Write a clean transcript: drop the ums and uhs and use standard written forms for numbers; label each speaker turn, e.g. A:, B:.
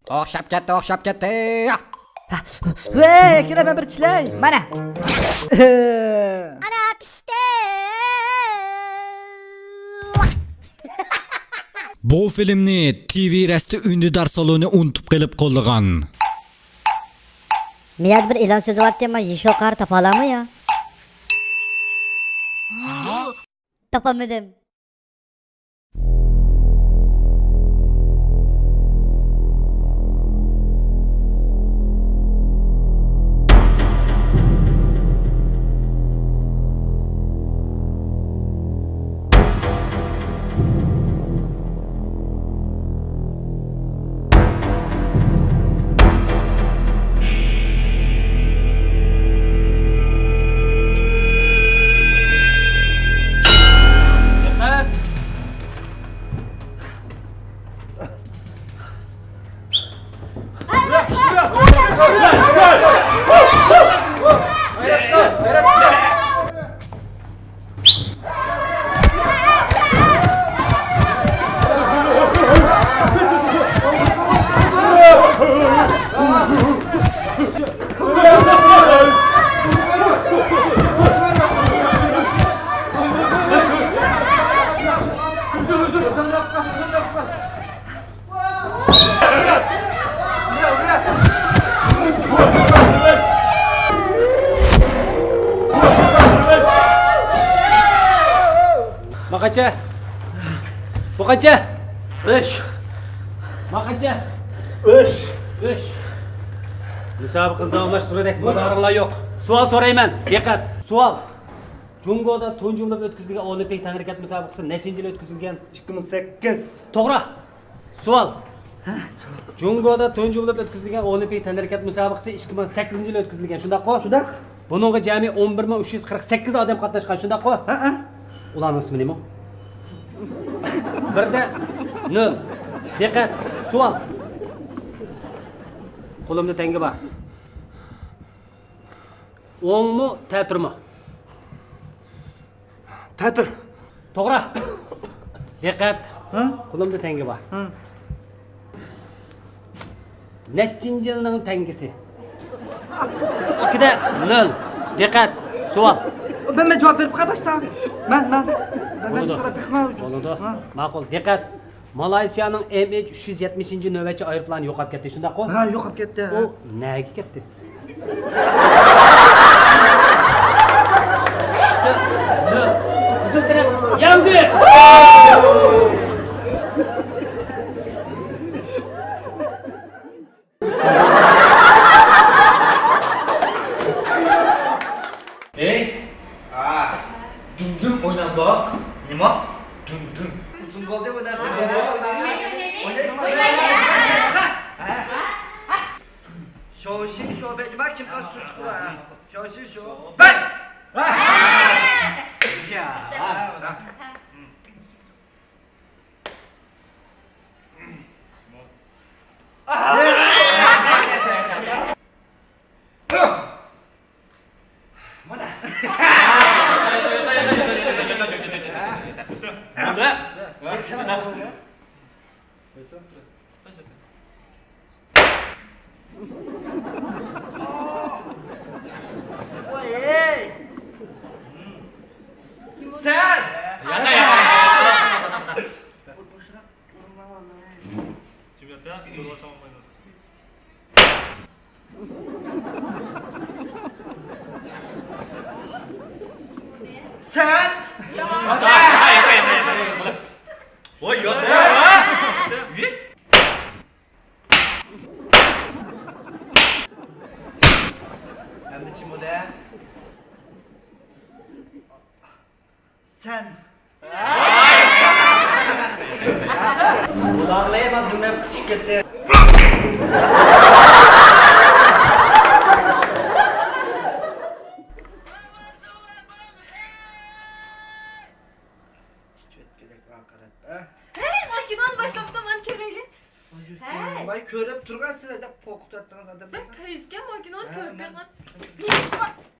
A: O'xshab ketdi.
B: Hey, kelaman bir tishlay. Mana.
C: Ana pişti.
D: Bu filmni TV rasti Ündidar saloni unutib qilib qolgan.
C: Miyad bir e'lon so'zi vardı ama yishokar topalami ya? Topamadım.
A: Maqancha? Bu qancha? 3. Maqancha? 3. Musobaqani davomlashtirdik. Musobaqalar yo'q. Savol so'rayman. Diqqat. Savol. Jungoda tunji yilda o'tkazilgan Olimpiya tanrikat musobaqasi nechinchi yil o'tkazilgan?
E: 2008.
A: To'g'ri. Savol. Jungoda tunji yilda o'tkazilgan Olimpiya tanrikat musobaqasi 2008-yil o'tkazilgan. Shundaqmi?
E: Shundaq.
A: Buningga jami 11348 odam qatnashgan. Shundaqmi?
E: Ha.
A: Ularning ismi nima? Birda 0. Diqqat. Savol. Qo'limda tanga bor. O'ngmi, ta'tirmi?
E: Ta'tir.
A: To'g'ri. Diqqat.
E: Ha?
A: Qo'limda tanga bor.
E: Ha.
A: Nechinchi yilning tangisi? 2da 0. Diqqat. Savol.
B: Ben cevap verip kapaştım. Ben
A: Bo'ladi.
B: so'rab biqman.
A: Bo'ladi. Ma'qul. Diqqat. Malayziyaning MH370 navbatchi aeroplani yo'qolib ketdi, shundaqmi?
B: Ha, yo'qolib ketdi.
A: U nega ketdi? Qizil tirak yandi.
E: Dum oynab bak. Nima? Dum. Uzun bo'ldi bu narsa. Shoshi shobe nima kim qassu chiqdi? Shoshi sho. Bay! Sen! Sen! Oy yok ya. Endi kim bu da? Sen. Ularlayamaz bilmem küçük gitti.
F: Makinani başlapta man kerakli.
E: Vay körüp turgan sizlar deb qo'rqitib turgan odam.
F: Ben payizga makinani ko'rib bergan. Ne ish bor?